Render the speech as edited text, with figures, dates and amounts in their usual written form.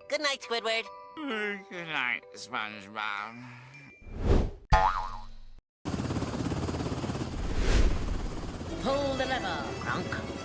Good night, Squidward. Good night, SpongeBob. Pull the lever, Kronk.